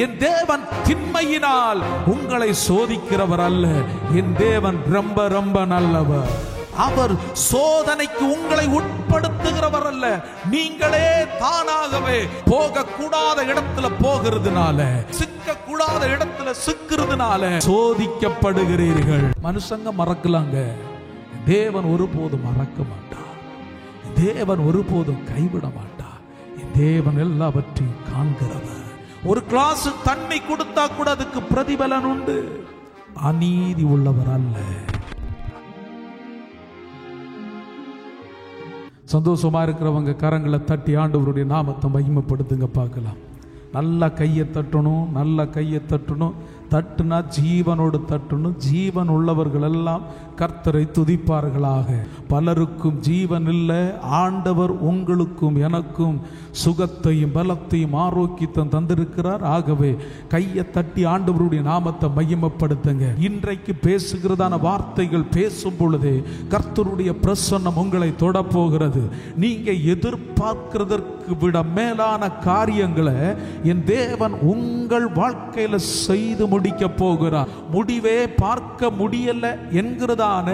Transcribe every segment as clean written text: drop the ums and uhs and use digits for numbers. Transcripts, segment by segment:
என் தேவன் திண்மையினால் உங்களை சோதிக்கிறவர் அல்ல. என் தேவன் ரொம்ப ரொம்ப நல்லவர். அவர் சோதனைக்கு உங்களை உட்படுத்துகிறவர் அல்ல. நீங்களே தானாகவே போகக்கூடாத இடத்துல போகிறதுனால, சிக்கக்கூடாத இடத்துல சிக்கிறதுனால சோதிக்கப்படுகிறீர்கள். மனுஷங்க மறக்கலாங்க, தேவன் ஒருபோதும் மறக்க மாட்டார். தேவன் ஒருபோதும் கைவிட மாட்டார். தேவன் எல்லாவற்றையும் காண்கிறவர். ஒரு கிளாஸ் தண்ணி கொடுத்தா கூட அதுக்கு பிரதிபலன் உண்டு. அநீதி உள்ளவர் அல்ல. சந்தோஷமா இருக்கிறவங்க கரங்களை தட்டி ஆண்டவருடைய நாமத்தை மகிமைப்படுத்துங்க பார்க்கலாம். நல்லா கையை தட்டணும், நல்லா கையை தட்டணும். தட்டுனா ஜீவனோடு தட்டணும். ஜீவன் உள்ளவர்கள் எல்லாம் கர்த்தரை துதிப்பார்களாக. பலருக்கும் ஜீவன் இல்லை. ஆண்டவர் உங்களுக்கும் எனக்கும் சுகத்தையும் பலத்தையும் ஆரோக்கியத்தையும் தந்திருக்கிறார். ஆகவே கையை தட்டி ஆண்டவருடைய நாமத்தை மகிமைப்படுத்துங்க. இன்றைக்கு பேசுகிறதான வார்த்தைகள் பேசும் பொழுதே கர்த்தருடைய பிரசன்னம் உங்களை தொடப்போகிறது. நீங்க எதிர்பார்க்கிறதற்கு விட மேலான காரியங்களை என் தேவன் உங்கள் வாழ்க்கையில செய்து முடிக்க போகிறார். முடிவே பார்க்க முடியல என்கிறதான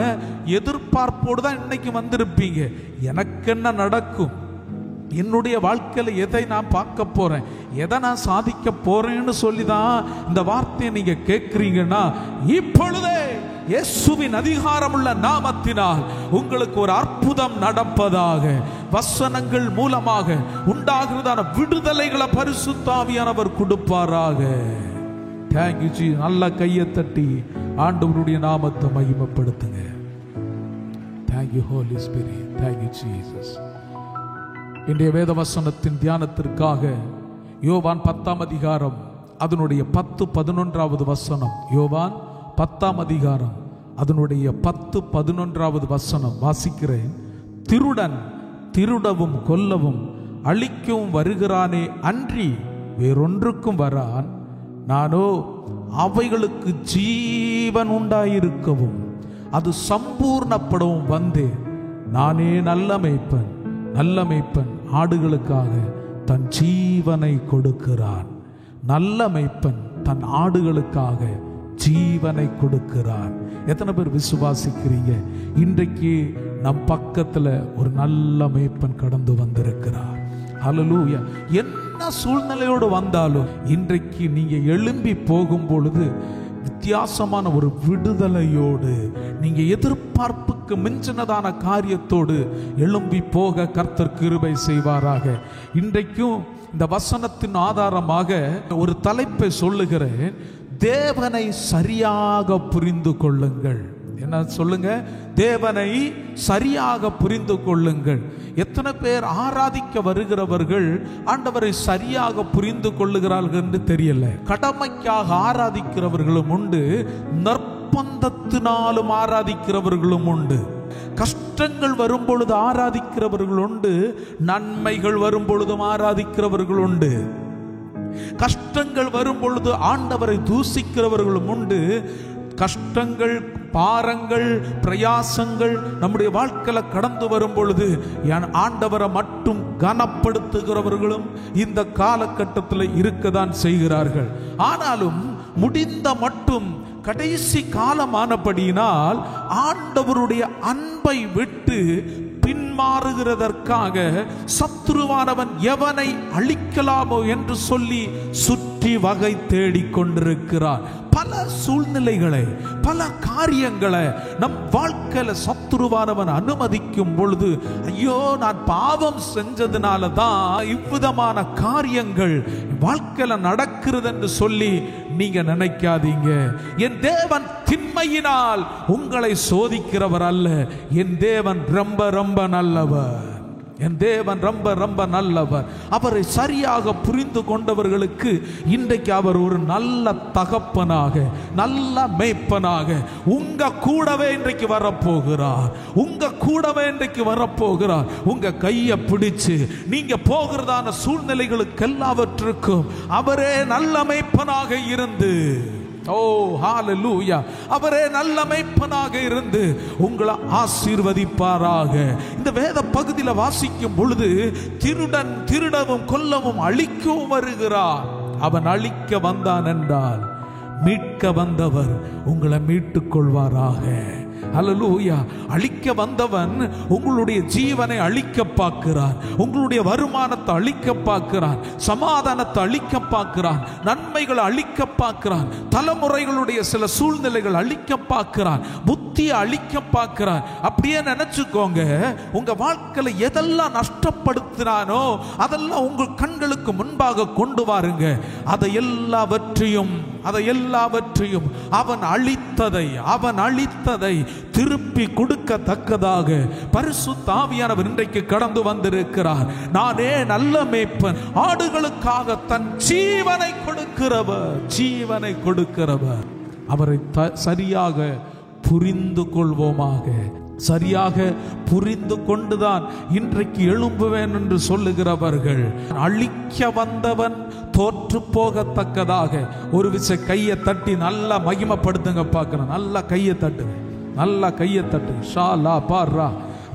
எதிர்பார்ப்போடு தான் இன்னைக்கு வந்திருப்பீங்க. எனக்கு என்ன நடக்கும், என்னுடைய வாழ்க்கையில எதை நான் பார்க்க போறேன், எதை நான் சாதிக்க போறேன்னு சொல்லிதான் இந்த வார்த்தையை நீங்க கேட்கிறீங்கன்னா, இப்பொழுதே இயேசுவின் அதிகாரமுள்ள நாமத்தினால் உங்களுக்கு ஒரு அற்புதம் நடப்பதாக. வசனங்கள் மூலமாக உண்டாகிறதான விடுதலைகளை பரிசுத்த ஆவியானவர் கொடுப்பாராக. தேங்க்யூ ஜீ. நல்ல கையை தட்டி ஆண்டவருடைய நாமத்தை மகிமைப்படுத்துங்க. Thank you holy spirit. Thank you Jesus. இன்றைய வேத வசனத்தின் தியானத்திற்காக யோவான் 10ஆம் அதிகாரம் அதனுடைய 10-11 வசனம். யோவான் 10ஆம் அதிகாரம் அதனுடைய 10-11 வசனம் வாசிக்கிறேன். திருடன் திருடவும் கொல்லவும் அழிக்கவும் வருகிறானே அன்றி வேறொன்றுக்கும் வரான். நானோ அவைகளுக்கு ஜீவன் உண்டாயிருக்கவும் அது சம்பூர்ணப்படவும் வந்தேன். நானே நல்ல மேய்ப்பன். நல்ல மேய்ப்பன் ஆடுகளுக்காக தன் ஜீவனை கொடுக்கிறான். நல்ல மேய்ப்பன் தன் ஆடுகளுக்காக ஜீவனை கொடுக்கிறான். எத்தனை பேர் விசுவாசிக்கிறீங்க? இன்றைக்கு நம் பக்கத்துல ஒரு நல்ல மேய்ப்பன் கடந்து வந்திருக்கிறார். ஹல்லேலூயா. என்ன சூழ்நிலையோடு வந்தாலும் இன்றைக்கு நீங்க எழும்பி போகும் பொழுது வித்தியாசமான ஒரு விடுதலையோடு, நீங்க எதிர்பார்ப்புக்கு மிஞ்சினதான காரியத்தோடு எழும்பி போக கர்த்தர் கிருபை செய்வாராக. இன்றைக்கும் இந்த வசனத்தின் ஆதாரமாக ஒரு தலைப்பை சொல்லுகிறேன். தேவனை சரியாக புரிந்து கொள்ளுங்கள். என்ன சொல்லுங்க? தேவனை சரியாக புரிந்து கொள்ளுங்கள். எத்தனை பேர் ஆராதிக்க வருகிறவர்கள் ஆண்டவரை சரியாக புரிந்து கொள்ளுகிறார்கள் என்று தெரியல. கடமைக்காக ஆராதிக்கிறவர்களும் உண்டு, நற்பந்தத்தினாலும் ஆராதிக்கிறவர்களும் உண்டு. கஷ்டங்கள் வரும் பொழுது ஆராதிக்கிறவர்கள் உண்டு, நன்மைகள் வரும் பொழுதும் ஆராதிக்கிறவர்கள் உண்டு. கஷ்டங்கள் வரும் பொழுது ஆண்டவரை தூசிக்கிறவர்களும் உண்டு. கஷ்டங்கள், பாரங்கள், பிரயாசங்கள் நம்முடைய வாழ்க்கையில கடந்து வரும் பொழுது ஆண்டவரை மட்டும் கனப்படுத்துகிறவர்களும் இந்த காலகட்டத்தில் இருக்கதான் செய்கிறார்கள். ஆனாலும் முடிந்த மட்டும் கடைசி காலமானபடியினால் ஆண்டவருடைய அன்பை விட்டு பின்மாறுகிறதற்காக சத்துருவானவன் எவனை அழிக்கலாமோ என்று சொல்லி சுற்றி வகை தேடிக்கொண்டிருக்கிறார். பல சூழ்நிலைகளை, பல காரியங்களை நம் வாழ்க்கையில சத்துருவானவன் அனுமதிக்கும் பொழுது, ஐயோ நான் பாவம் செஞ்சதுனால தான் இவ்விதமான காரியங்கள் வாழ்க்கையில நடக்கிறது என்று சொல்லி நீங்க நினைக்காதீங்க. என் தேவன் திண்மையினால் உங்களை சோதிக்கிறவர் அல்ல. என் தேவன் ரொம்ப ரொம்ப நல்லவர். என் தேவன் ரொம்ப ரொம்ப நல்லவர். அவரை சரியாக புரிந்து கொண்டவர்களுக்கு இன்றைக்கு அவர் ஒரு நல்ல தகப்பனாக, நல்ல மேய்ப்பனாக உங்க கூடவே இன்றைக்கு வரப்போகிறார். உங்க கூடவே இன்றைக்கு வரப்போகிறார். உங்க கையை பிடிச்சு நீங்க போகிறதான சூழ்நிலைகளுக்கு எல்லாவற்றுக்கும் அவரே நல்ல மேய்ப்பனாக இருந்து, ஓ ஹalleluya, அவரே நல்ல மேய்ப்பனாக இருந்து உங்களை ஆசீர்வதிப்பாராக. இந்த வேத பகுதியில் வாசிக்கும் பொழுது திருடன் திருடவும் கொல்லவும் அழிக்கவும் வருகிறார். அவன் அழிக்க வந்தான் என்றால் மீட்க வந்தவர் உங்களை மீட்டுக் கொள்வாராக. அல்லேலூயா. அழிக்க வந்தவன் உங்களுடைய ஜீவனை அழிக்க பார்க்கிறான், உங்களுடைய வருமானத்தை அழிக்க பார்க்கிறான், சமாதானத்தை அழிக்க பார்க்கிறான், நன்மைகளை அழிக்க பார்க்கிறான், தலைமுறைகளுடைய சில சூழ்நிலைகள் அழிக்க பார்க்கிறான், புத்தியை அழிக்க பார்க்கிறான். அப்படியே நினைச்சுக்கோங்க, உங்க வாழ்க்கையில எதெல்லாம் நஷ்டப்படுத்தினானோ அதெல்லாம் உங்கள் கண்களுக்கு முன்பாக கொண்டு வாருங்க. அதை எல்லாவற்றையும் அவன் அழித்ததை திருப்பி கொடுக்கத்தக்கதாக பரிசுத்த ஆவியானவர் இன்றைக்கு கடந்து வந்திருக்கிறார். நானே நல்ல மேய்ப்பன், ஆடுகளுக்காக தன் ஜீவனை கொடுக்கிறவர். அவரை சரியாக புரிந்து கொள்வோமாக. சரியாக புரிந்து கொண்டுதான் இன்றைக்கு எழும்புவேன் என்று சொல்லுகிறவர்கள், அழிக்க வந்தவன் தோற்று போகத்தக்கதாக ஒரு விசை கையை தட்டி நல்லா மகிமைப்படுத்துங்க பார்க்கிறேன். நல்லா கையை தட்டு. ஷாலா பாரா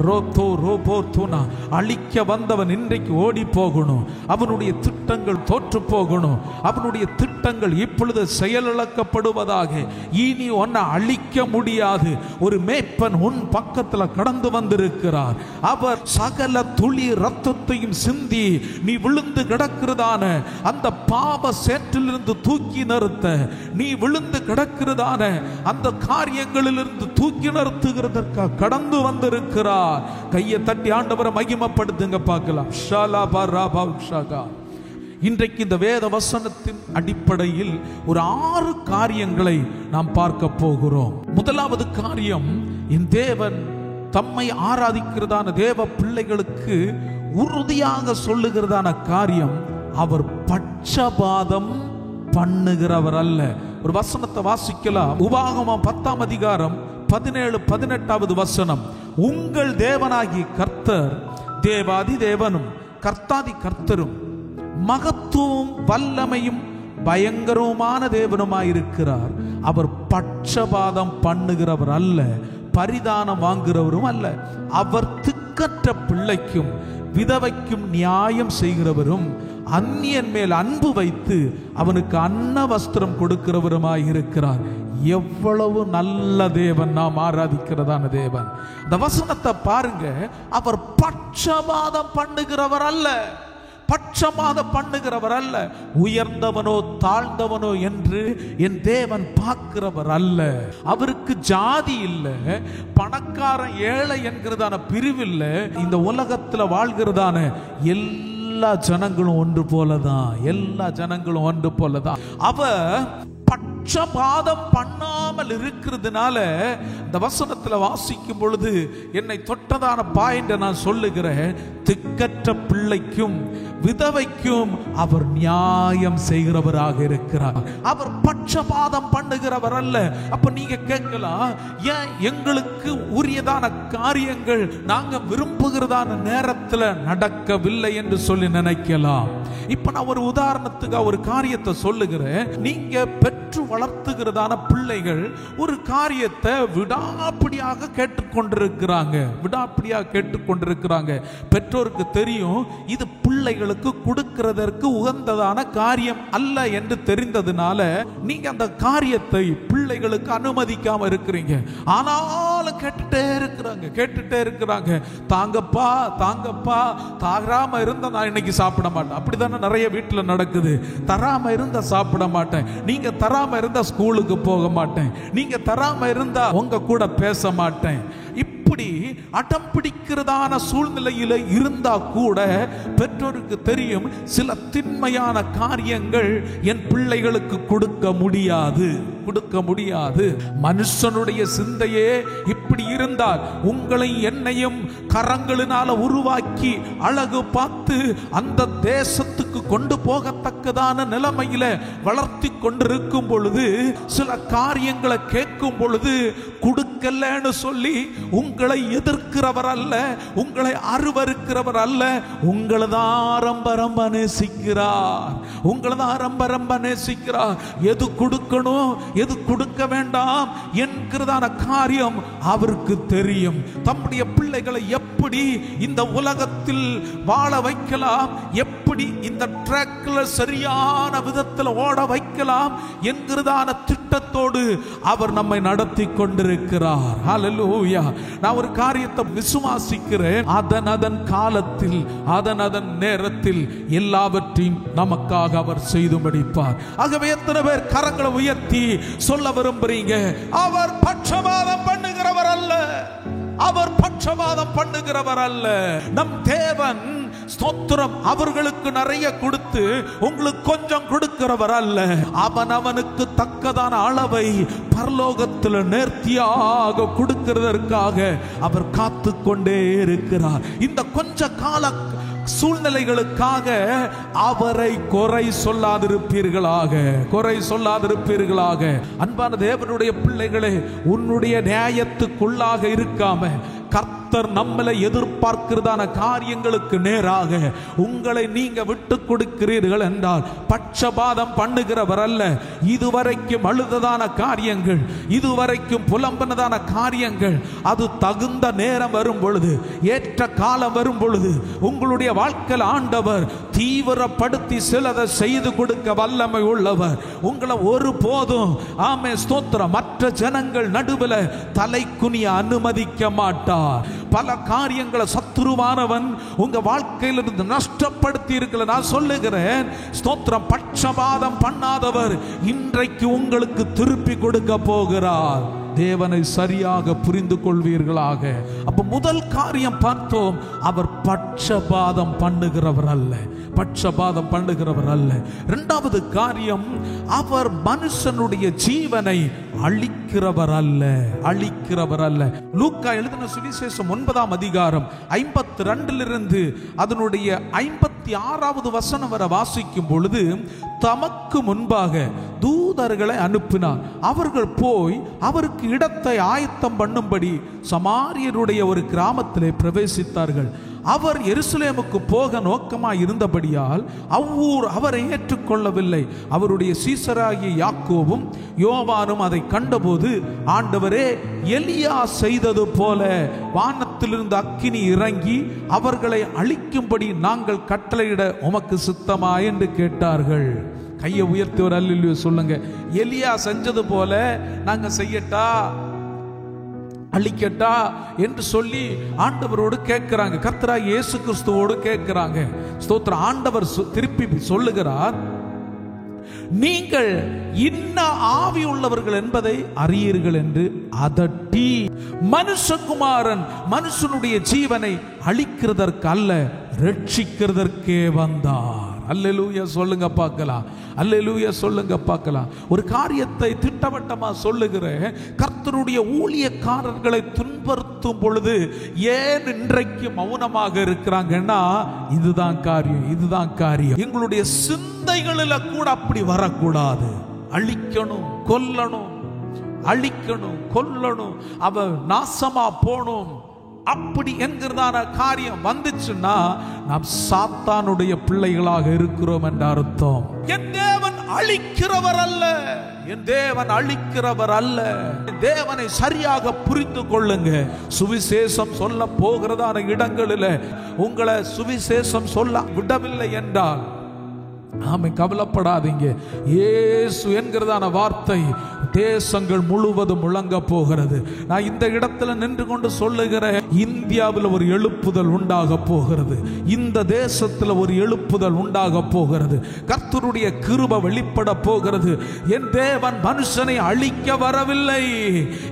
ரோத்தோ ரோபோர்த்துனா. அழிக்க வந்தவன் இன்றைக்கு ஓடி போகணும். அவனுடைய திட்டங்கள் தோற்று போகணும். அவனுடைய திட்டங்கள் இப்பொழுது செயலிழக்கப்படுவதாக. இனி உன்னை அழிக்க முடியாது. ஒரு மேய்ப்பன் உன் பக்கத்தில் கடந்து வந்திருக்கிறார். அவர் சகல துளி ரத்தத்தையும் சிந்தி நீ விழுந்து கிடக்கிறதான அந்த பாவ சேற்றிலிருந்து தூக்கி நிறுத்த, நீ விழுந்து கிடக்கிறதான அந்த காரியங்களிலிருந்து தூக்கி நிறுத்துகிறதற்காக கடந்து வந்திருக்கிறார். கையை தட்டி ஆண்டவரை மகிமைப்படுத்துங்க பார்க்கலாம். இன்றைக்கு இந்த வேத வசனத்தின் அடிப்படையில் ஒரு 6 காரியங்களை நாம் பார்க்க போகிறோம். முதலாவது காரியம், என் தேவன் தம்மை ஆராதிக்கிறதான தேவ பிள்ளைகளுக்கு உறுதியாக சொல்லுகிறதான காரியம், அவர் பட்சபாதம் பண்ணுகிறவர் அல்ல. ஒரு வசனத்தை வாசிக்கலாம். உபாகமம் 10ஆம் அதிகாரம் 17-18வது வசனம். உங்கள் தேவனாகி கர்த்தர் தேவாதி தேவனும் கர்த்தாதி கர்த்தரும் மகத்துவம் வல்லமையும் பயங்கரமான தேவனுமாயிருக்கிறார். அவர் பட்சபாதம் பண்ணுகிறவர் அல்ல, பரிதானம் வாங்குகிறவரும் அல்ல. அவர் திக்கற்ற பிள்ளைக்கும் விதவைக்கும் நியாயம் செய்கிறவரும் அந்நியன் மேல் அன்பு வைத்து அவனுக்கு அன்ன வஸ்திரம் கொடுக்கிறவருமாயிருக்கிறார். எவ்வளவு நல்ல தேவன் நாம் ஆராதிக்கிறதான தேவன். இந்த வசனத்தை பாருங்க. அவர் பட்சபாதம் பண்ணுகிறவர் அல்ல, உயர்ந்தவனோ தாழ்ந்தவனோ என்று என் தேவன் பார்க்கிறவர் அல்ல. அவருக்கு ஜாதி இல்லை, பணக்காரன் ஏழை என்கிறதான பிரிவில்ல. இந்த உலகத்துல வாழ்கிறதான எல்லா ஜனங்களும் ஒன்று போலதான். அவர் பட்சபாதம் பண்ணாமல் இருக்கிறதுனால இந்த வசனத்துல வாசிக்கும் பொழுது என்னை தொட்டதான பாயிண்ட் நான் சொல்லுகிறேன். திக்கற்ற பிள்ளைக்கும் விதவைக்கும் அவர் நியாயம் செய்கிறவராக இருக்கிறார். அவர் பட்சபாதம் பண்ணுகிறவர் அல்ல. அப்ப நீங்க கேட்கலாம், ஏன் எங்களுக்கு உரியதான காரியங்கள் நாங்க விரும்புகிறதான நேரத்துல நடக்கவில்லை என்று சொல்லி நினைக்கலாம். இப்ப நான் ஒரு உதாரணத்துக்கு ஒரு காரியத்தை சொல்லுகிறேன். நீங்க பெற்று வளர்த்துகிறதான பிள்ளைகள் ஒரு காரியத்தை விடாப்பிடியாக கேட்டுக்கொண்டிருக்கிறாங்க. பெற்றோருக்கு தெரியும் இது பிள்ளைகளுக்கு கொடுக்கிறதற்கு உகந்ததான காரியம் அல்ல என்று தெரிந்ததுனால நீங்க அந்த காரியத்தை பிள்ளைகளுக்கு அனுமதிக்காம இருக்கிறீங்க. ஆனாலும் கேட்டுட்டே இருக்கிறாங்க. தாங்கப்பா தராம இருந்தா நான் இன்னைக்கு சாப்பிட மாட்டேன். அப்படித்தானே நிறைய வீட்டுல நடக்குது. தராம இருந்தா சாப்பிட மாட்டேன், நீங்க தராம இருந்தா ஸ்கூலுக்கு போக மாட்டேன், நீங்க தராம இருந்தா உங்க கூட பேச மாட்டேன். இப்படி அடம் பிடிக்கிறதான சூழ்நிலையில இருந்தா கூட பெற்றோருக்கு தெரியும் சில திண்மையான காரியங்கள் என் பிள்ளைகளுக்கு கொடுக்க முடியாது. மனுஷனுடைய சிந்தையே இப்படி இருந்தால் உங்களை என்னையும் கரங்களினால உருவாக்கி அழகு பார்த்து அந்த தேசத்துக்கு கொண்டு போகத்தக்கதான நிலைமையில வளர்த்தி கொண்டிருக்கும் பொழுது சில காரியங்களை கேட்கும் பொழுது கொடுக்கலன்னு சொல்லி உங்களை எதிர்க்கிறவர் அல்ல, உங்களை அருவருக்கிறவர் அல்ல, உங்களை தான் ரொம்ப நேசிக்கிறார். எது கொடுக்கணும் எது கொடுக்க வேண்டாம் என்கிறதான காரியம் அவருக்கு தெரியும். தம்முடைய பிள்ளைகளை எப்படி இந்த உலகத்தில் வாழ வைக்கலாம், எப்படி இந்த இந்த ட்ராக்ல சரியான விதத்தில் ஓட வைக்கலாம் என்கிறதான திட்டத்தோடு அவர் நம்மை நடத்தி கொண்டிருக்கிறார். ஹல்லேலூயா. நான் ஒரு காரியத்தை விசுவாசிக்கிறேன். அதன் காலத்தில் அதன் நேரத்தில் எல்லாவற்றையும் நமக்காக அவர் செய்து முடிப்பார். ஆகவே எத்தனை பேர் கரங்களை உயர்த்தி சொல்ல விரும்புறீங்க, அவர் பட்சபாதம் பண்ணுகிறவர் அல்ல, அவர் பட்சபாதம் பண்ணுகிறவர் அல்ல. நம் தேவன் ஸ்தோத்திரம் அவர்களுக்கு நிறைய கொடுத்து உங்களுக்கு கொஞ்சம் கொடுக்கிறவர் அல்ல. அவனுக்கு தக்கதான அளவை பரலோகத்தில் நேர்த்தியாக கொடுக்கிறதற்காக அவர் காத்து கொண்டே இருக்கிறார். இந்த கொஞ்ச கால சூழ்நிலைகளுக்காக அவரை குறை சொல்லாதிருப்பீர்களாக, குறை சொல்லாதிருப்பீர்களாக. அன்பான தேவனுடைய பிள்ளைகளே, உன்னுடைய நியாயத்துக்குள்ளாக இருக்காம கர்த்தர் நம்மளை எதிர்பார்க்கிறதான காரியங்களுக்கு நேராக உங்களை நீங்க விட்டு கொடுக்கிறீர்கள் என்றால் பட்சபாதம் பண்ணுகிறவர் அல்ல. இதுவரைக்கும் அழுததான காரியங்கள், இதுவரைக்கும் புலம்பினதான காரியங்கள், அது தகுந்த நேரம் வரும் பொழுது, ஏற்ற காலம் வரும் பொழுது உங்களுடைய வாழ்க்கையில் ஆண்டவர் தீவிரப்படுத்தி சிலதை செய்து கொடுக்க வல்லமை உள்ளவர். உங்களை ஒருபோதும் ஆமே ஸ்தோத்திரம் மற்ற ஜனங்கள் நடுவில் தலை குனிய அனுமதிக்க மாட்டார். பல காரியங்களை சத்துருவானவன் உங்க வாழ்க்கையிலிருந்து நஷ்டப்படுத்தி இருக்கல. நான் சொல்லுகிறேன், ஸ்தோத்திரம் பட்சபாதம் பண்ணாதவர் இன்றைக்கு உங்களுக்கு திருப்பி கொடுக்க போகிறார். தேவனை சரியாக புரிந்து கொள்வீர்களாக. அப்ப முதல் காரியம் பார்த்தோம், அவர் பட்சபாதம் பண்ணுகிறவர் அல்ல, பட்சபாதம் பண்ணுகிறவர் அல்ல. இரண்டாவது காரியம், அவர் மனுஷனுடைய ஜீவனை அழிக்கிறவர் அல்ல, அழிக்கிறவர் அல்ல. லூக்கா எழுதின சுவிசேஷம் 9ஆம் அதிகாரம் 52 அதனுடைய 56வது வசனம் வரை வாசிக்கும் பொழுது, தமக்கு முன்பாக தூதர்களை அனுப்பினார். அவர்கள் போய் அவருக்கு இடத்தை ஆயத்தம் பண்ணும்படி சமாரியருடைய ஒரு கிராமத்திலே பிரவேசித்தார்கள். அவர் எருசலேமுக்கு போக நோக்கமாய் இருந்தபடியால் அவ்வூர் அவரை ஏற்றுக்கொள்ளவில்லை. அவருடைய சீசராகிய யாக்கோபும் யோவானும் அதை கண்டபோது, ஆண்டவரே, எலியா செய்தது போல வானத்திலிருந்து அக்கினி இறங்கி அவர்களை அழிக்கும்படி நாங்கள் கட்டளையிட உமக்கு சித்தமா என்று கேட்டார்கள். கையை உயர்த்தி ஒரு அல்லேலூயா சொல்லுங்க. எலியா செஞ்சது போல நாங்க செய்யட்டா, அழிக்கட்டா என்று சொல்லி ஆண்டவரோடு கேட்கிறாங்க. கர்த்தராகிய இயேசு கிறிஸ்துவோடு கேட்கிறாங்க. ஸ்தோத்திரம். ஆண்டவர் திருப்பி சொல்லுகிறார், நீங்கள் இன்ன ஆவி உள்ளவர்கள் என்பதை அறியீர்கள் என்று அதட்டி, மனுஷகுமாரன் மனுஷனுடைய ஜீவனை அழிக்கிறதற்கு அல்ல, ரட்சிக்கிறதற்கே வந்தார். அல்லேலூயா சொல்லுங்க பார்க்கலாம், அல்லேலூயா சொல்லுங்க பார்க்கலாம். ஒரு காரியத்தை திட்டவட்டமா சொல்லுகிறேன். கர்த்தருடைய ஊழியக்காரர்களை துன்புறுத்தும் பொழுது ஏன் இன்றைக்கு மௌனமாக இருக்கிறாங்கன்னா, இதுதான் காரியம், இதுதான் காரியம். எங்களுடைய சிந்தைகளில் கூட அப்படி வரக்கூடாது. அழிக்கணும், கொல்லணும், அழிக்கணும், கொல்லணும், அவ நாசமா போணும், அப்படி என்கிறதான காரியம் வந்துச்சுன்னா நாம் சாத்தானுடைய பிள்ளைகளாக இருக்கிறோம் என்ற அர்த்தம். என் தேவன் அழிக்கிறவர் அல்ல, என் தேவன் அழிக்கிறவர் அல்ல. தேவனை சரியாக புரிந்து கொள்ளுங்க. சுவிசேஷம் சொல்ல போகிறதான இடங்களில் உங்களை சுவிசேஷம் சொல்ல விடவில்லை என்றால் ஆமை கவலைப்படாதீங்க. இயேசு என்கிறதான வார்த்தை தேசங்கள் முழுவதும் முழங்க போகிறது. நான் இந்த இடத்துல நின்று கொண்டு சொல்லுகிறேன், இந்தியாவில் ஒரு எழுப்புதல் உண்டாக போகிறது, இந்த தேசத்தில் ஒரு எழுப்புதல் உண்டாக போகிறது. கர்த்தருடைய கிருபை வெளிப்பட போகிறது. என் தேவன் மனுஷனை அழிக்க வரவில்லை,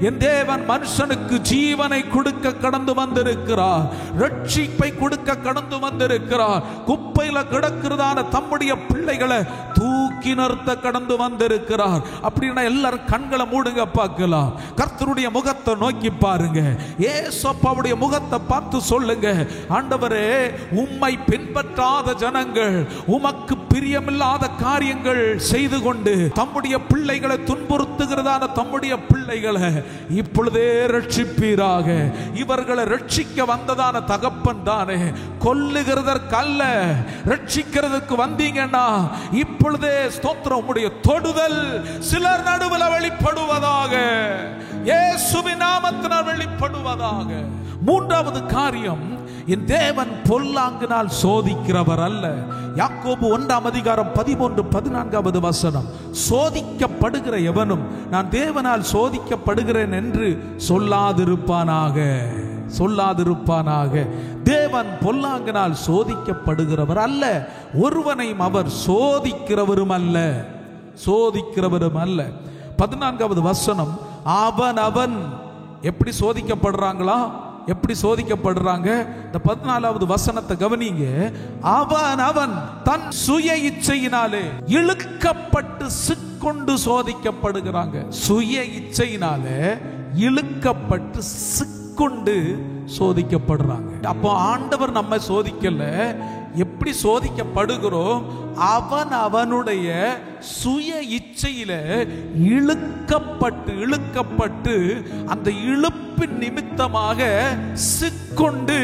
என் தேவன் மனுஷனுக்கு ஜீவனை கொடுக்க கடந்து வந்திருக்கிறார், ரட்சிப்பை கொடுக்க கடந்து வந்திருக்கிறார். குப்பையில கிடக்கிறதான தம்முடைய பிள்ளைகளை தூக்கி நிறுத்த கடந்து வந்திருக்கிறார். அப்படின்னா எல்லாரும் கண்களை மூடுங்க பார்க்கலாம். கர்த்தருடைய முகத்தை நோக்கி பாருங்க. ஏசப்பாவுடைய முகத்தை பார்த்து சொல்லுங்க, ஆண்டவரே, உம்மை பின்பற்றாத ஜனங்கள், உமக்கு பிரியமில்லாத காரியங்கள் செய்து கொண்டு தம்முடைய பிள்ளைகளை துன்புறுத்துகிறதான தம்முடைய பிள்ளைகளை இப்பொழுதே ரட்சிப்பீராக. இவர்களை ரட்சிக்க வந்ததான தகப்பன் தானே, கொல்லுகிறதற்கல்ல, ரட்சிக்கிறதுக்கு வந்தீங்கன்னா இப்பொழுதே ஸ்தோத்திரம், உம்முடைய தொடுதல் சிலர் நடுவில் வெளிப்படுவதாக, இயேசுவின் நாமத்தினால் வெளிப்படுவதாக. மூன்றாவது காரியம், என் தேவன் பொல்லாங்கினால் சோதிக்கிறவர் அல்ல. யாக்கோபு 1:13-14 சோதிக்கப்படுகிற எவனும் நான் தேவனால் சோதிக்கப்படுகிறேன் என்று சொல்லாதிருப்பானாக. தேவன் பொல்லாங்கினால் சோதிக்கப்படுகிறவர் அல்ல, ஒருவனையும் அவர் சோதிக்கிறவரும் அல்ல. 14 அவன் எப்படி சோதிக்கப்படுறாங்களா? எப்படி சோதிக்கப்படுறாங்க? இந்த 14 கவனிங்க. அவன் தன் சுய இச்சையினாலே இழுக்கப்பட்டு சிக்கொண்டு சோதிக்கப்படுகிறாங்க. சுய இச்சையினாலே இழுக்கப்பட்டு சிக்கொண்டு சோதிக்கப்படுறாங்க. அப்போ ஆண்டவர் நம்ம சோதிக்கல, எப்படி சோதிக்கப்படுகிறோம்? அவனுடைய சுய இச்சையில இழுக்கப்பட்டு அந்த இழுப்பின் நிமித்தமாக சிக்கொண்டு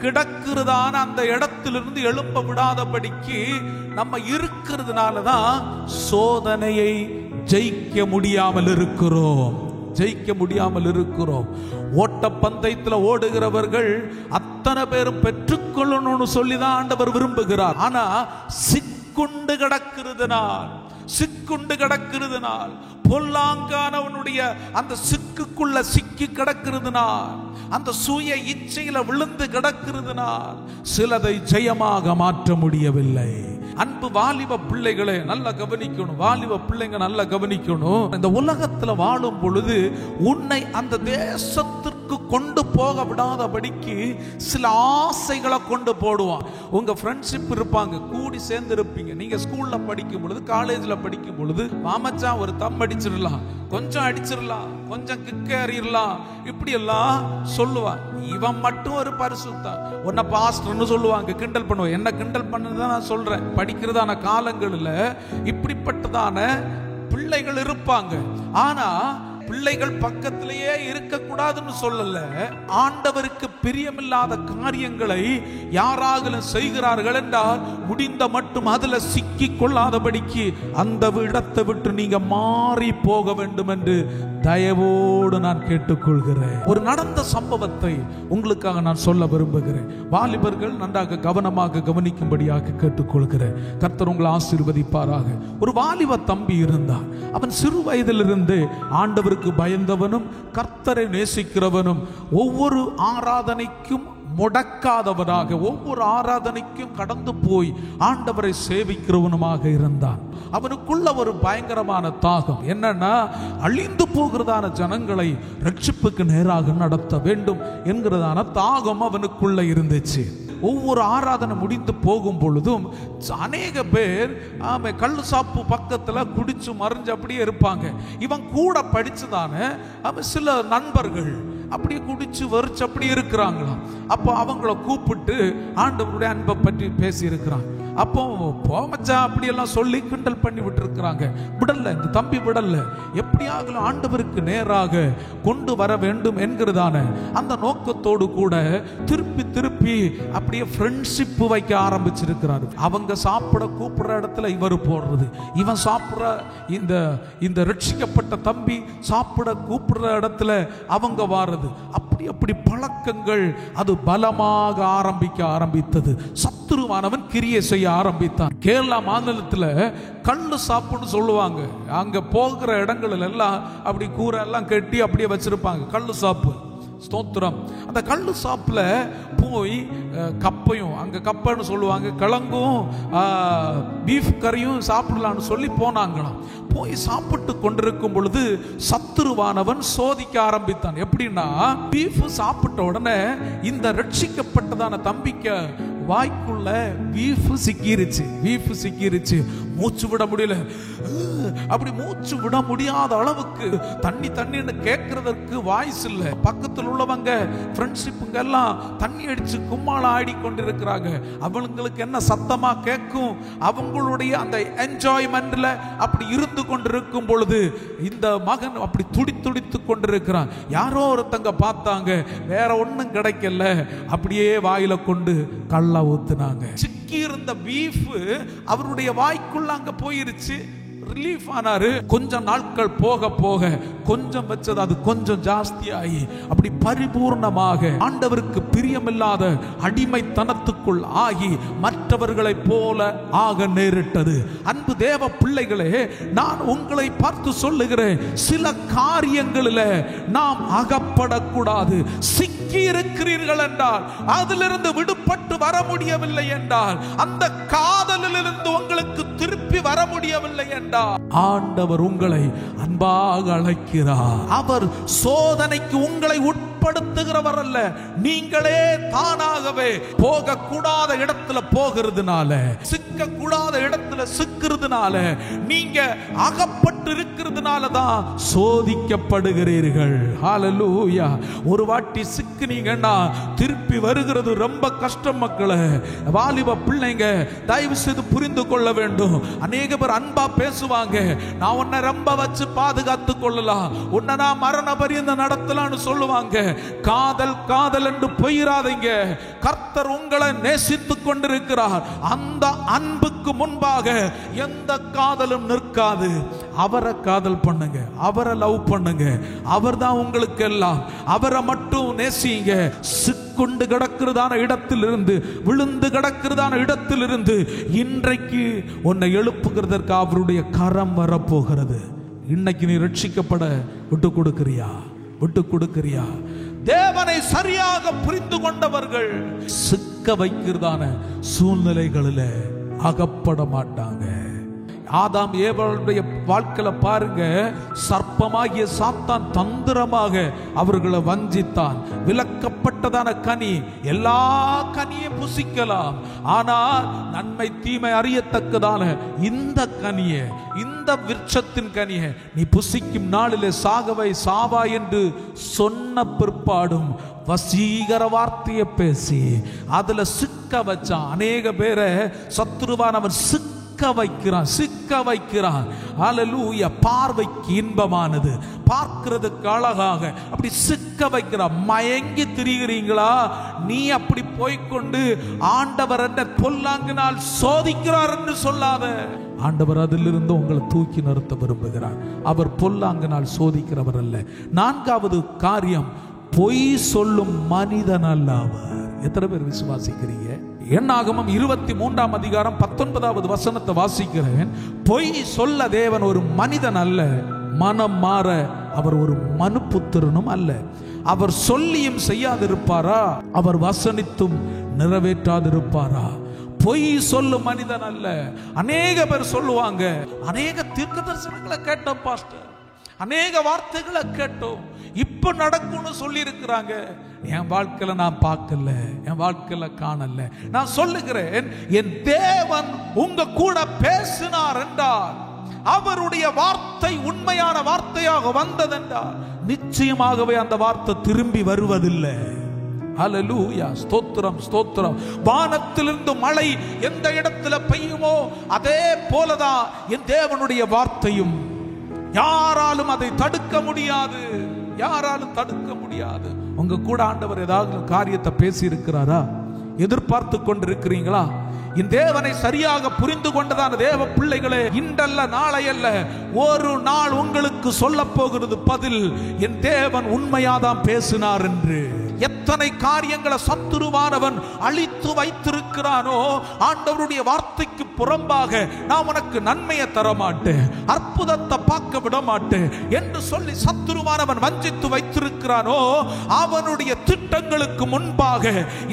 கிடக்கிறதான அந்த இடத்திலிருந்து எழும்ப விடாதபடிக்கு நம்ம இருக்கிறதுனாலதான் சோதனையை ஜெயிக்க முடியாமல் இருக்கிறோம். ஓட்ட பந்தயத்தில் ஓடுகிறவர்கள் அத்தனை பேரும் பெற்றுக்கொள்ளணும்னு சொல்லிதான் ஆண்டவர் விரும்புகிறார். ஆனா சிக்குண்டு கிடக்கிறதுனால் பொல்லாங்கானவனுடைய அந்த சிக்குக்குள்ள சிக்கி கிடக்கிறதுனால், அந்த சுய இச்சையில விழுந்து கிடக்கிறதுனால் சிலதை ஜெயமாக மாற்ற முடியவில்லை. அன்பு வாலிப பிள்ளைகளை நல்லா கவனிக்கணும். இந்த உலகத்துல வாழும் பொழுது உன்னை அந்த தேசத்திற்கு கொண்டு போக விடாதபடிக்கு சில ஆசைகளை கொண்டு போடுவான். உங்க ஃப்ரெண்ட்ஷிப் இருப்பாங்க, கூடி சேர்ந்து இருப்பீங்க. நீங்க ஸ்கூல்ல படிக்கும் பொழுது, காலேஜ்ல படிக்கும் பொழுது, மாமச்சா ஒரு தம் அடிச்சிடலாம், கொஞ்சம் அடிச்சிடலாம், கொஞ்சம் கிக்க அறியலாம், இப்படி எல்லாம் சொல்லுவான். இவன் மட்டும் ஒரு பரிசுத்தான். உன்னை பாஸ்டர்னு சொல்லுவாங்க, கிண்டல் பண்ணுவாங்க. என்ன கிண்டல் பண்ணதான் நான் சொல்றேன். படிக்கிறதான காலங்களில் இப்படிப்பட்டதான பிள்ளைகள் இருப்பாங்க. ஆனா பிள்ளைகள் பக்கத்திலேயே இருக்கக்கூடாதுன்னு சொல்லல. ஆண்டவருக்கு பிரியமில்லாத காரியங்களை யாராக செய்கிறார்கள் என்றால் முடிந்த மட்டும் அதுல சிக்கி கொள்ளாதபடிக்கு அந்த இடத்தை விட்டு நீங்க மாறி போக வேண்டும் என்று தயவோடு நான் கேட்டுக்கொள்கிறேன். ஒரு நடந்த சம்பவத்தை உங்களுக்காக நான் சொல்ல விரும்புகிறேன். வாலிபர்கள் நன்றாக கவனமாக கவனிக்கும்படியாக கேட்டுக்கொள்கிறேன். கர்த்தர் உங்களை ஆசீர்வதிப்பாராக. ஒரு வாலிப தம்பி இருந்தார். அவன் சிறு வயதிலிருந்து ஆண்டவருக்கு பயந்தவனும் கர்த்தரை நேசிக்கிறவனும், ஒவ்வொரு ஆராதனைக்கும் முடக்காதவனாக, ஒவ்வொரு ஆராதனைக்கும் கடந்து போய் ஆண்டவரை சேவிக்கிறவனுமாக இருந்தான். அவனுக்குள்ள ஒரு பயங்கரமான தாகம் என்னன்னா, அழிந்து போகிறதான ஜனங்களை ரட்சிப்புக்கு நேராக நடத்த வேண்டும் என்கிறதான தாகம் அவனுக்குள்ள இருந்துச்சு. ஒவ்வொரு ஆராதனை முடிந்து போகும் பொழுதும் அநேக பேர் கள்ளு சாப்பு பக்கத்துல குடிச்சு மறைஞ்சு அப்படியே இருப்பாங்க. இவன் கூட படிச்சுதான அவன் சில நண்பர்கள் அப்படியே குடிச்சு வரிச்சு அப்படி இருக்கிறாங்களாம். அப்போ அவங்கள கூப்பிட்டு ஆண்டவருடைய அன்பை பற்றி பேசி இருக்கிறாங்க. அப்போ போமச்சா அப்படியெல்லாம் சொல்லி கிண்டல் பண்ணி விட்டு இருக்கிறாங்க. விடல, இந்த தம்பி விடல. எப்படியாகலும் ஆண்டவருக்கு நேராக கொண்டு வர வேண்டும் என்கிறதான அந்த நோக்கத்தோடு கூட திருப்பி அப்படியே ஃப்ரெண்ட்ஷிப் வைக்க ஆரம்பிச்சிருக்கிறாரு. அவங்க சாப்பிட கூப்பிடுற இடத்துல இவர் போடுறது, இவன் சாப்பிடுற இந்த ரட்சிக்கப்பட்ட தம்பி சாப்பிட கூப்பிடுற இடத்துல அவங்க வாரது. அப்படி பழக்கங்கள் அது பலமாக ஆரம்பித்தது. சத்துருவானவன் கிரியை செய்ய ஆரம்பித்தான். கேரளா மாநிலத்துல கள்ளு சாப்புன்னு சொல்லுவாங்க. அங்க போகிற இடங்கள் எல்லாம் அப்படி கூரை எல்லாம் கட்டி அப்படியே வச்சிருப்பாங்க, கள்ளு சாப்பு. ஸ்தோத்திரம். அந்த கள்ளு சாப்புல போய் கப்பையும், அங்க கப்பன்னு சொல்லுவாங்க, கிழங்கும் பீஃப் கறியும் சாப்பிடலான்னு சொல்லி போனாங்களாம். போய் சாப்பிட்டு கொண்டிருக்கும் பொழுது சத்துருவானவன் சோதிக்க ஆரம்பித்தான். எப்படின்னா, பீஃப் சாப்பிட்ட உடனே இந்த ரட்சிக்கப்பட்டதான தம்பிக்க வாய்க்குள்ள பீஃப் சிக்கிருச்சு. மூச்சு விட முடியல. அப்படி மூச்சு விட முடியாத அளவுக்கு தண்ணின்னு கேட்கறதுக்கு வாய்ஸ் இல்ல. பக்கத்தில் உள்ளவங்க ஃப்ரெண்ட்ஷிப்புங்க எல்லாம் தண்ணி அடிச்சு கும்மாள ஆடி கொண்டிருக்கிறாங்க. அவங்களுக்கு என்ன சத்தமா கேட்கும்? அவங்களுடைய அந்த என்ஜாய்மெண்ட்ல அப்படி இருந்து கொண்டிருக்கும் பொழுது இந்த மகன் அப்படி துடித்து கொண்டிருக்கிறான். யாரோ ஒருத்தங்க பார்த்தாங்க, வேற ஒண்ணும் கிடைக்கல, அப்படியே வாயில கொண்டு கள்ள ஊத்துனாங்க. சிக்கி இருந்த பீஃப் அவருடைய வாய்க்குள்ள அங்க போயிருச்சு. ரிலீஃப் ஆனாரு. கொஞ்சம் நாட்கள் போக போக கொஞ்சம் வச்சது அது கொஞ்சம் ஜாஸ்தியாகி அப்படி பரிபூர்ணமாக ஆண்டவருக்கு பிரியமில்லாத அடிமைத்தனத்துக்குள் ஆகி மற்றவர்களை போல ஆக நேரிட்டது. அன்பு தேவ பிள்ளைகளே, நான் உங்களை பார்த்து சொல்லுகிறேன், சில காரியங்களில் நாம் அகப்படக்கூடாது. சிக்கி இருக்கிறீர்கள் என்றால், அதிலிருந்து விடுபட்டு வர முடியவில்லை என்றால், அந்த காதலிலிருந்து உங்களுக்கு திருப்பி வர முடியவில்லை என்றால், ஆண்டவர் உங்களை அன்பாக அழைக்கிறார். அவர் சோதனைக்கு உங்களை உட்படுத்துகிறவர் அல்ல. நீங்களே தானாகவே போகக்கூடாத இடத்துல போகிறதுனால, சிக்க கூடாத இடத்துல சிக்கிறதுனால, நீங்க அகப்பட்டு இருக்கிறதுனால தான் சோதிக்கப்படுகிறீர்கள். ஹல்லேலூயா. ஒரு வாட்டி சிக்கினீங்கன்னா திருப்பி வருகிறது ரொம்ப கஷ்டம். மக்களே, வாலிப பிள்ளைங்க தயவு செய்து புரிந்து கொள்ள வேண்டும். அநேக பேர் அன்பா பேசுவாங்க, நான் உன்னை ரொம்ப வச்சு பாதுகாத்து கொள்ளலாம், உன்னை நான் மரண பரியந்த நடத்தலாம்னு சொல்லுவாங்க. காதல் காதல் என்று போயிராதீங்க. கர்த்தர் உங்களை நேசித்துக் கொண்டிருக்கிறார். அந்த அன்புக்கு முன்பாக எந்த காதலும் நிற்காது. அவரை காதல் பண்ணுங்க, அவரை லவ் பண்ணுங்க, அவர் தான் உங்களுக்கு எல்லாம். அவரை மட்டும் நேசிங்க. சிக்குண்டு கிடக்கிறதான இடத்திலிருந்து, விழுந்து கிடக்கிறதான இடத்திலிருந்து இன்றைக்கு உன்னை எழுப்புகிறதற்கு அவருடைய கரம் வரப்போகிறது. இன்னைக்கு நீ ரட்சிக்கப்பட விட்டு கொடுக்கிறியா? விட்டு கொடுக்கிறியா? தேவனை சரியாக புரிந்து கொண்டவர்கள் சிக்க வைக்கிறதான சூழ்நிலைகளில் அகப்பட மாட்டாங்க. ஆதாம் ஏவாளுடைய வாழ்க்கையில பாருங்க, சர்ப்பமாகிய சாத்தான் தந்திரமாக அவர்களை வஞ்சித்தான். விலக்கப்பட்டதான கனி, எல்லா கனியும் புசிக்கலாம், ஆனால் நன்மை தீமை அறியத்தக்கதான இந்த கனியை, இந்த விருட்சத்தின் கனியை நீ புசிக்கும் நாளிலே சாகவை சாவா என்று சொன்ன பிற்பாடும் வசீகர வார்த்தையை பேசி அதுல சிக்க வச்சான். அநேக பேரை சத்துருவானவன் சிக்க வைக்கிறான். ஹல்லேலூயா. பார்வைக்கு இன்பமானது, பார்க்கிறதுக்கு அழகாக அப்படி சிக்க வைக்கிறான். மயங்கி திரிகிறீங்களா? நீ அப்படி போய்கொண்டு ஆண்டவர் என்ன பொல்லாங்கினால் சோதிக்கிறார் என்று சொல்லாத. ஆண்டவர் அதிலிருந்து உங்களை தூக்கி நிறுத்த விரும்புகிறார். அவர் பொல்லாங்கினால் சோதிக்கிறவர் அல்ல. நான்காவது காரியம், பொய் சொல்லும் மனிதன் அல்ல அவர். எத்தனை பேர் விசுவாசிக்கிறீங்க? என்னாகமம் 23ஆம் அதிகாரம் 19வது வசனத்தை வாசிக்கிறேன். பொய் சொல்ல தேவன் ஒரு மனிதன் அல்ல, மனம் மாற அவர் ஒரு மனுபுத்திரனும் அல்ல. அவர் சொல்லியும் செய்யாதிருப்பாரா? அவர் வசனித்தும் நிறைவேற்றாதிருப்பாரா? பொய் சொல்லும் மனிதன் அல்ல. அநேக பேர் சொல்லுவாங்க, அநேக தீர்க்க தரிசனங்களை கேட்டோம் பாஸ்டர், அநேக வார்த்தைகளை கேட்டோம், இப்ப நடக்கும்னு சொல்லி இருக்கிறாங்க. என் வாழ்க்கையில நான் பார்க்கல, என் வாழ்க்கையில காணல. நான் சொல்லுகிறேன், என் தேவன் உங்க கூட பேசினார் என்றால், அவருடைய வார்த்தை உண்மையான வார்த்தையாக வந்ததென்றால், நிச்சயமாகவே அந்த வார்த்தை திரும்பி வருவதில்லை. ஹல்லேலூயா. ஸ்தோத்திரம், ஸ்தோத்திரம். வானத்திலிருந்து மழை எந்த இடத்துல பெய்யுமோ அதே போலதான் என் தேவனுடைய வார்த்தையும். யாராலும் அதை தடுக்க முடியாது, யாராலும் தடுக்க முடியாது. உங்க கூட ஆண்டவர் ஏதாவது காரியத்தை பேசி இருக்கிறாரா? எதிர்பார்த்து கொண்டிருக்கிறீங்களா? என் தேவனை சரியாக புரிந்து கொண்டதான தேவ பிள்ளைகளே, இன்றல்ல நாளை அல்ல, ஒரு நாள் உங்களுக்கு சொல்ல போகிறது பதில். என் தேவன் உண்மையாதான் பேசினார் என்று. எத்தனை காரியங்களை சத்துருவானவன் அழித்து வைத்திருக்கிறானோ, ஆண்டவருடைய வார்த்தைக்கு புறம்பாக நான் உனக்கு நன்மையை தர மாட்டேன், அற்புதத்தை பார்க்க விட மாட்டேன் என்று சொல்லி சத்துருவானவன் வஞ்சித்து வைத்திருக்கிறானோ, அவனுடைய திட்டங்களுக்கு முன்பாக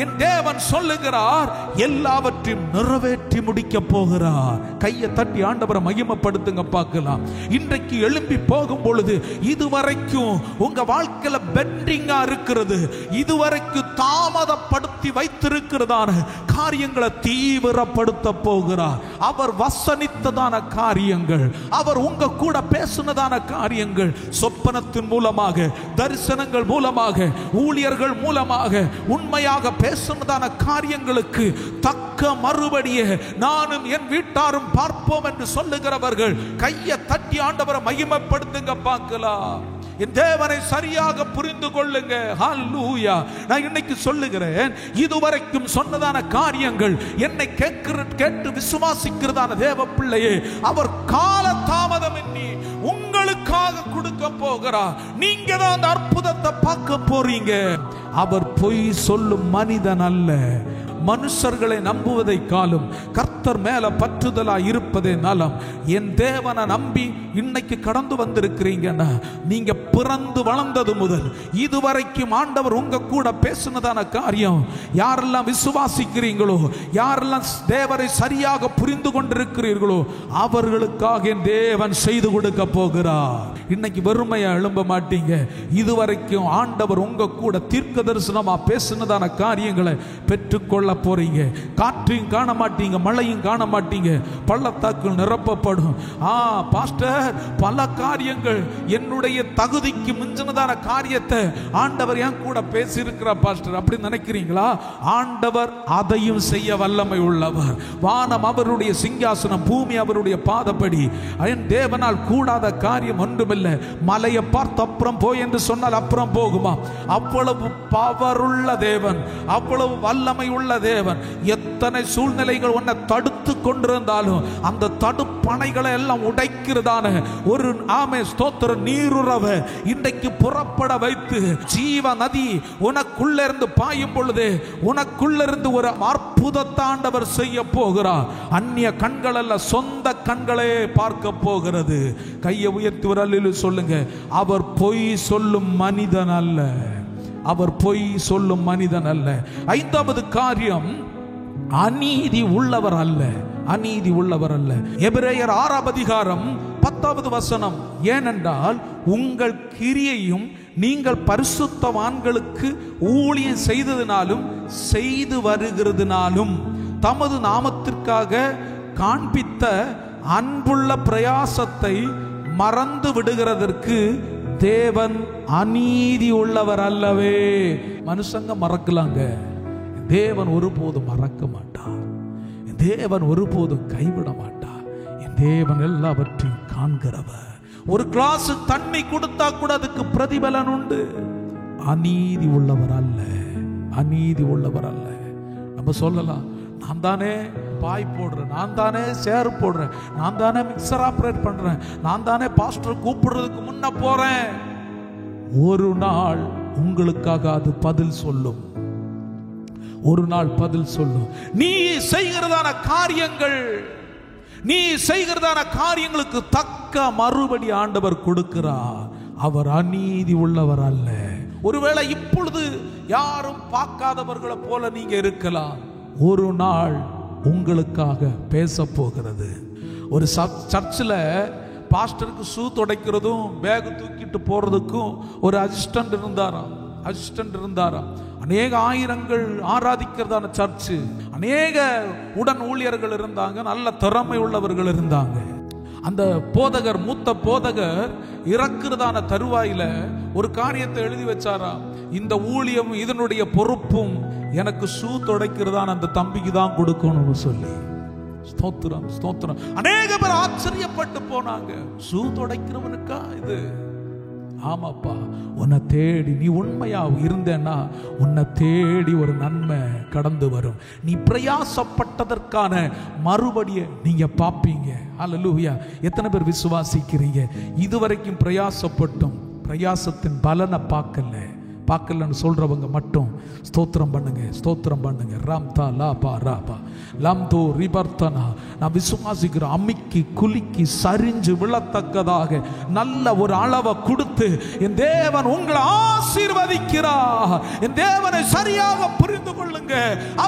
என் தேவன் சொல்லுகிறார், எல்லாவற்றையும் நிறைவேற்றி முடிக்க போகிறார். கையை தட்டி ஆண்டவரை மகிமைப்படுத்துங்க பார்க்கலாம். இன்றைக்கு எழும்பி போகும் பொழுது, இதுவரைக்கும் உங்க வாழ்க்கையில பெண்டிங்கா இருக்கிறது, இதுவரைக்கும் தாமதப்படுத்தி வைத்திருக்கிறதான காரியங்களை தீவிரப்படுத்த போகிறார். அவர் வசனித்ததான காரியங்கள், அவர் உங்க கூட பேசினதான காரியங்கள், சொப்பனத்தின் மூலமாக, தரிசனங்கள் மூலமாக, ஊழியர்கள் மூலமாக உண்மையாக பேசினதான காரியங்களுக்கு தக்க மறுபடியே நானும் என் வீட்டாரும் பார்ப்போம் என்று சொல்லுகிறவர்கள் கையை தட்டி ஆண்டவரை மகிமைப்படுத்துங்க பார்க்கலாம். என் தேவனை சரியாக புரிந்து கொள்ளுங்க. ஹல்லேலூயா. நான் இன்னைக்கு சொல்லுகிறேன், இதுவரைக்கும் சொன்னதான காரியங்கள் என்னை கேட்டு விசுவாசிக்கிறதான தேவ பிள்ளையே, அவர் கால தாமதம் தாமதமின்றி உங்களுக்காக கொடுக்க போகிறார். நீங்க தான் அந்த அற்புதத்தை பார்க்க போறீங்க. அவர் பொய் சொல்லும் மனிதன் அல்ல. மனுஷர்களை நம்புவதை காலும் கர்த்தர் மேல பற்றுதலா இருப்பதே நலம். என் தேவனை நம்பி இன்னைக்கு கடந்து வந்திருக்கிறீங்கன்னா, நீங்க பிறந்து வளர்ந்தது முதல் இதுவரைக்கும் ஆண்டவர் உங்க கூட பேசினதான காரியம், யாரெல்லாம் விசுவாசிக்கிறீங்களோ, யாரெல்லாம் தேவரை சரியாக புரிந்து கொண்டிருக்கிறீர்களோ, அவர்களுக்காக என் தேவன் செய்து கொடுக்க போகிறார். இன்னைக்கு வெறுமையா எழும்ப மாட்டீங்க. இதுவரைக்கும் ஆண்டவர் உங்க கூட தீர்க்க தரிசனமா பேசினதான காரியங்களை பெற்றுக்கொள்ள போறீங்க. காற்றையும் காண மாட்டீங்க, மழையும் காண மாட்டீங்க, பள்ளத்தாக்குள் நிரப்பப்படும். பாஸ்டர், பல காரியங்கள் என்னுடைய தகுதிக்கு மிஞ்சினதான காரியத்தை ஆண்டவர் என் கூட பேசி இருக்கிறார் பாஸ்டர் அப்படி நினைக்கிறீங்களா? ஆண்டவர் அதையும் செய்ய வல்லமை உள்ளவர். வானம் அவருடைய சிங்காசனம், பூமி அவருடைய பாதப்படி. என் தேவனால் கூடாத காரியம் ஒன்றுமில்லை. மலையை பார்த்து அப்புறம் போய் என்று சொன்னால் அப்புறம் போகுமா? அவ்வளவு பவருள்ள தேவன், அவ்வளவு வல்லமை உள்ள தேவன். எத்தனை சூழ்நிலைகள் உன்னை தடுத்து கொண்டிருந்தாலும் அந்த தடுப்பணைகளை எல்லாம் உடைக்கிறதான ஒரு ஸ்தோத்திர நீருறவை இன்றைக்கு புறப்பட வைத்து ஜீவ நதி உனக்குள்ள இருந்து பாயும் பொழுது உனக்குள்ள இருந்து ஒரு அற்புதத்தை ஆண்டவர் செய்ய போகிறார். அந்நிய கண்கள் அல்ல, சொந்த கண்களே பார்க்க போகிறது. கையை உயர்த்தி ஒரு சொல்லுங்க, அவர் பொய் சொல்லும் மனிதன் அல்ல. அவர் பொய் சொல்லும் மனிதன் அல்ல. ஐந்தாவது காரியம், அநீதி உள்ளவர் அல்ல. அநீதி உள்ளவர் அல்ல. எபிரேயர் 6ஆம் அதிகாரம் 10வது வசனம், ஏனென்றால் உங்கள் கிரியையும் நீங்கள் பரிசுத்தவான்களுக்கு ஊழியம் செய்ததினாலும் செய்து வருகிறதுனாலும் தமது நாமத்திற்காக காண்பித்த அன்புள்ள பிரயாசத்தை மறந்து விடுகிறதற்கு தேவன் அநீதி உள்ளவர் அல்லவே. மனுஷங்க மறக்கலாங்க, தேவன் ஒருபோதும் மறக்க மாட்டார். தேவன் ஒருபோதும் கைவிட மாட்டார். என் தேவன் எல்லாவற்றையும் காண்கிறவர். ஒரு கிளாஸ் தண்ணி கொடுத்தா கூட அதுக்கு பிரதிபலன் உண்டு. அநீதி உள்ளவர் அல்ல. அநீதி உள்ளவர் அல்ல. நம்ம சொல்லலாம், நான் தானே பாய் போடுறேன், நான் தானே சேர் போடுறேன், நான் தானே மிக்சர் ஆப்ரேட் பண்றேன், நான் தானே பாஸ்டர் கூப்பிடுறதுக்கு முன்ன போறேன். ஒரு நாள் உங்களுக்காக அது பதில் சொல்லும். ஒரு நாள் பதில் சொல்லும். நீ செய்கிறதான காரியங்கள், நீ செய்கிறதான காரியங்களுக்கு தக்க மறுபடி ஆண்டவர் கொடுக்கிறார். அவர் அநீதி உள்ளவர் அல்ல. ஒருவேளை இப்பொழுது யாரும் பார்க்காதவர்களை போல நீங்க இருக்கலாம். ஒரு நாள் உங்களுக்காக பேச போகிறது. ஒரு சர்ச்சில் பாஸ்டருக்கு ஷூ துடைக்கிறதும் பேக் தூக்கிட்டு போறதுக்கும் ஒரு அசிஸ்டன்ட் இருந்தாராம். அநேக ஆயிரங்கள் ஆராதிக்கிறதான சர்ச்சு, அநேக உடன் ஊழியர்கள் இருந்தாங்க, நல்ல திறமை உள்ளவர்கள் இருந்தாங்க. அந்த போதகர், மூத்த போதகர் இறக்குறதான தருவாயில ஒரு காரியத்தை எழுதி வச்சாராம், இந்த ஊழியம் இதனுடைய பொறுப்பும் எனக்கு ஷூ துடைக்கிறதான அந்த தம்பிக்கு தான் கொடுக்கணும்னு சொல்லி. ஸ்தோத்திரம், ஸ்தோத்திரம். அநேக பேர் ஆச்சரியப்பட்டு போனாங்க. ஷூ துடைக்கிறவனுக்கா இது? ஆமாப்பா, உன்னை தேடி நீ உண்மையா இருந்தேன்னா உன்னை தேடி ஒரு நன்மை கடந்து வரும். நீ பிரயாசப்பட்டதற்கான மறுபடியை நீங்க பாப்பீங்க. அல்லேலூயா. எத்தனை பேர் விசுவாசிக்கிறீங்க? இதுவரைக்கும் பிரயாசப்பட்டும் பிரயாசத்தின் பலனை பார்க்கலன்னு சொல்றவங்க மட்டும் ஸ்தோத்திரம் பண்ணுங்க, ஸ்தோத்திரம் பண்ணுங்க. ராம்தா லாபா ராபா லாம்தோ ரிபர்த்தனா. நான் விசுவாசிக்கிறேன், அமிக்கி குலுக்கி சரிஞ்சு விழத்தக்கதாக நல்ல ஒரு அளவை கொடுத்து என் தேவன் உங்களை ஆசீர்வதிக்கிறார். என் தேவனை சரியாக புரிந்து கொள்ளுங்க.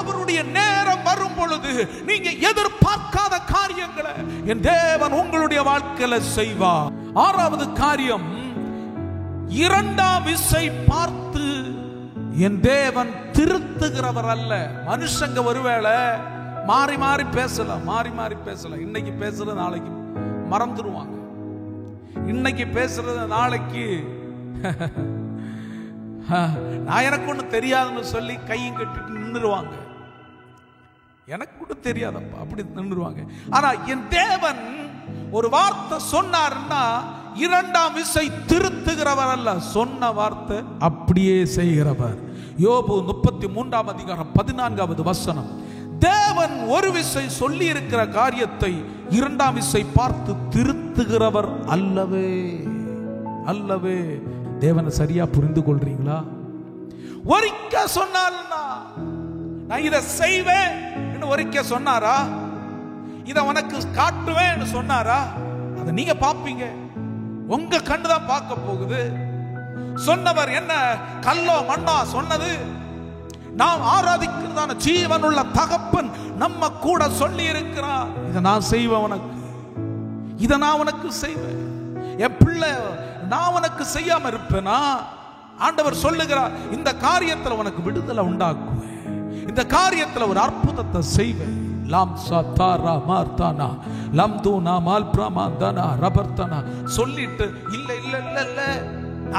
அவருடைய நேரம் வரும் பொழுது நீங்க எதிர்பார்க்காத காரியங்களை என் தேவன் உங்களுடைய வாழ்க்கையில செய்வார். 6வது காரியம், இரண்டாம் விசை பார்த்து என் தேவன் திருத்துகிறவர் அல்ல. மனுஷங்க ஒருவேளை மாறி மாறி பேசலாம். இன்னைக்கு பேசுறது நாளைக்கு மறந்துடுவாங்க. இன்னைக்கு பேசுறது நாளைக்கு நான் எனக்கு ஒண்ணு தெரியாதுன்னு சொல்லி கையும் கட்டிட்டு நின்றுவாங்க. எனக்கு கூட தெரியாதப்பா அப்படி நின்றுவாங்க. ஆனா என் தேவன் ஒரு வார்த்தை சொன்னார்னா இரண்டாம் விசை திருத்துகிறவர் அல்ல, சொன்ன வார்த்தை அப்படியே செய்கிறவர். யோபு 33ஆம் அதிகாரம் 14வது வசனம், தேவன் ஒரு விசை சொல்லி இருக்கிற காரியத்தை இரண்டாம் விசை பார்த்து திருத்துகிறவர் அல்லவே அல்லவே. தேவனை சரியா புரிந்து கொள்றீங்களா? ஒரிக்க சொன்னால்னா நான் இதை செய்வேன் ஒரிக்க சொன்னாரா? இதை உனக்கு காட்டுவேன் சொன்னாரா? அதை நீங்க பாப்பீங்க, உங்க கண்ணுதான் பார்க்க போகுது. சொன்னவர் என்ன கல்லோ மண்ணா சொன்னது? நாம் ஆராதிக்கிறதான ஜீவனுள்ள தகப்பன் நம்ம கூட சொல்லி இருக்கிறார், இதை நான் செய்வேன் உனக்கு, இதை நான் உனக்கு செய்வேன். என் பிள்ளை நான் உனக்கு செய்யாம இருப்பேனா? ஆண்டவர் சொல்லுகிறார், இந்த காரியத்துல உனக்கு விடுதலை உண்டாக்குவேன், இந்த காரியத்துல ஒரு அற்புதத்தை செய்வேன். லாம் சாத்தாரா மார்த்தானா லம் தூனா மால் பிரமாந்தானா ரபர்த்தானா சொல்லிட்டு இல்ல இல்ல இல்ல இல்ல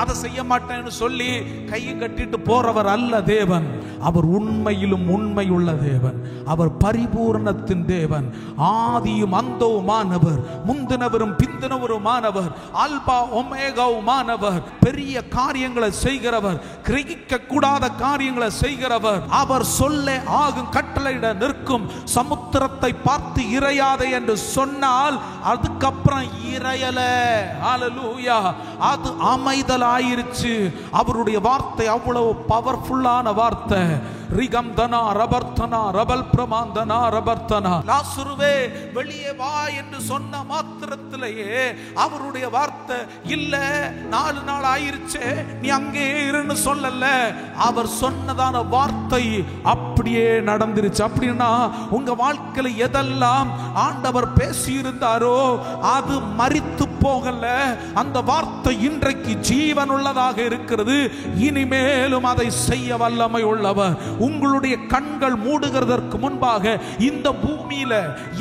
அதை செய்ய மாட்டேன்னு சொல்லி கையை கட்டிட்டு போறவர் அல்ல தேவன். அவர் உண்மையிலும் உண்மையுள்ள தேவன். அவர் பரிபூர்ணத்தின் தேவன். ஆதியும் அந்தவுமானவர், முந்தினவரும் பிந்தினவருமானவர், ஆல்பா ஒமேகாவுமானவர். பெரிய காரியங்களை செய்கிறவர், கிரகிக்க கூடாத காரியங்களை செய்கிறவர். அவர் சொல்ல ஆகும், கட்டளையிட நிற்கும். சமுத்திரத்தை பார்த்து இறையாதே என்று சொன்னால் அதுக்கப்புறம் இறையல. ஹல்லேலூயா. அது அமைதல் ஆயிருச்சு. அவருடைய வார்த்தை அவ்வளவு பவர்ஃபுல்லான வார்த்தை. ரிகம்தனா ரபர்த்தனா ரபல் பிரமாந்தனா ரபர்த்தனா லாசருவே வெளியே வா என்று சொன்ன மாத்திரத்திலேயே அவருடைய வார்த்தை இல்ல 4 நாள் ஆயிருச்சே நீ அங்கே இருன்னு சொல்லல. அவர் சொன்னதான வார்த்தை அப்படியே நடந்துருச்சு. அப்படின்னா உங்க வாழ்க்கையில எதெல்லாம் ஆண்டவர் பேசி இருந்தாரோ அது மரித்து போகல. அந்த வார்த்தை இன்றைக்கு ஜீவன் உள்ளதாக இருக்கிறது. இனிமேலும் அதை செய்ய வல்லமை உள்ளவர். உங்களுடைய கண்கள் மூடுகிறதற்கு முன்பாக இந்த பூமியில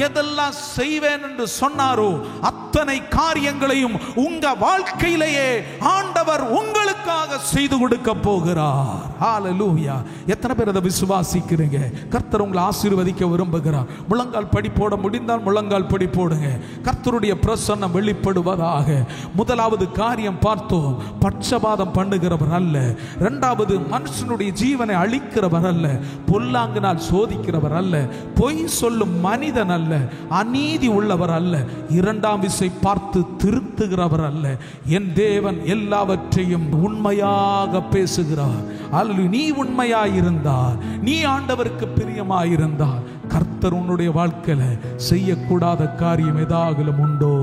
எதெல்லாம் செய்வேன் என்று சொன்னாரோ அத்தனை காரியங்களையும் உங்க வாழ்க்கையிலேயே ஆண்டவர் உங்களுக்காக செய்து கொடுக்க போகிறார். ஹல்லேலூயா. எத்தனை பேர் அதை விசுவாசிக்கிறீங்க? கர்த்தர் உங்களை ஆசீர்வதிக்க விரும்புகிறார். முழங்கால் படி போட முடிந்தால் முழங்கால் படி போடுங்க. கர்த்தருடைய பிரசன்னம் வெளிப்படுவதாக. முதலாவது காரியம் பார்த்தோம், பட்சபாதம் பண்ணுகிறவர் அல்ல. இரண்டாவது, மனுஷனுடைய ஜீவனை அழிக்கிறவர் அல்ல, பொல்லாங்கினால் சோதிக்கிறவர் அல்ல, பொய் சொல்லும் மனிதன் அல்ல, அநீதி உள்ளவர் அல்ல, இரண்டாம் விசை பார்த்து திருத்துகிறவர் அல்ல. என் தேவன் எல்லாவற்றையும் உண்மையாக பேசுகிறார். நீ உண்மையாயிருந்தால், நீ ஆண்டவருக்கு பிரியமாயிருந்தால், கர்த்தர் உன்னுடைய வாழ்க்கையில செய்யக்கூடாத காரியம் ஏதாகலும் உண்டோ?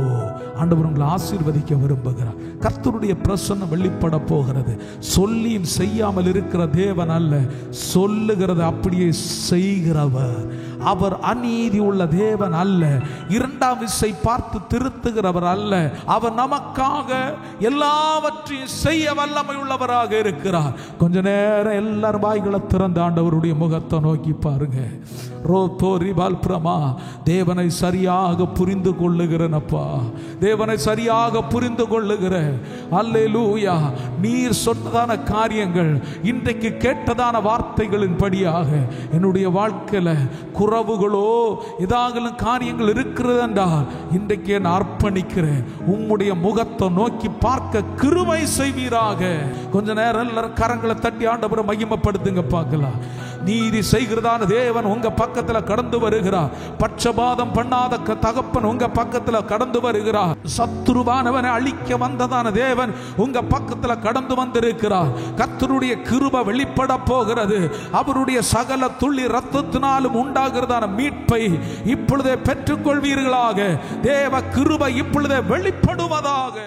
ஆண்டவர் உங்களை ஆசீர்வதிக்க விரும்புகிறார். கர்த்தருடைய பிரசன்னம் வெளிப்பட போகிறது. சொல்லியும் செய்யாமல் இருக்கிற தேவன் அல்ல, சொல்லுகிறது அப்படியே செய்கிறவர். அவர் அநீதி உள்ள தேவன் அல்ல, இரண்டாம் விசை பார்த்து திருத்துகிறவர் அல்ல. அவர் நமக்காக எல்லாவற்றையும் செய்ய வல்லமை உள்ளவராக இருக்கிறார். கொஞ்ச நேரம் எல்லாரும் வாய்களை திறந்து ஆண்டவருடைய முகத்தை நோக்கி பாருங்க. தேவனை சரியாக புரிந்து கொள்ளுகிறேனப்பா, தேவனை சரியாக புரிந்து கொள்ளுகிறேன். அல்லேலூயா. நீர் சொன்னதான காரியங்கள், இன்றைக்கு கேட்டதான வார்த்தைகளின் படியாக என்னுடைய வாழ்க்கையில குறவுகளோ ஏதாகலும் காரியங்கள் இருக்கிறது என்றால் இன்றைக்கு நான் அர்ப்பணிக்கிறேன். உம்முடைய முகத்தை நோக்கி பார்க்க கிருபை செய்வீராக. கொஞ்ச நேரம் எல்லாரும் கரங்களை தட்டி ஆண்டவரை மகிமைப்படுத்துங்க பார்க்கலாம். நீதி செய்கிறதான தேவன் உங்க பக்கத்துல கடந்து வருகிறார். பட்சபாதம் பண்ணாத தகப்பன் உங்க பக்கத்துல கடந்து வருகிறார். சத்துருவானவனை அழிக்க வந்ததான தேவன் உங்க பக்கத்துல கடந்து வந்திருக்கிறார். கர்த்தருடைய கிருபை வெளிப்பட போகிறது. அவருடைய சகல துள்ளி ரத்தத்தினாலும் உண்டாகிறதான மீட்பை இப்பொழுதே பெற்றுக்கொள்வீர்களாக. தேவ கிருபை இப்பொழுதே வெளிப்படுவதாக.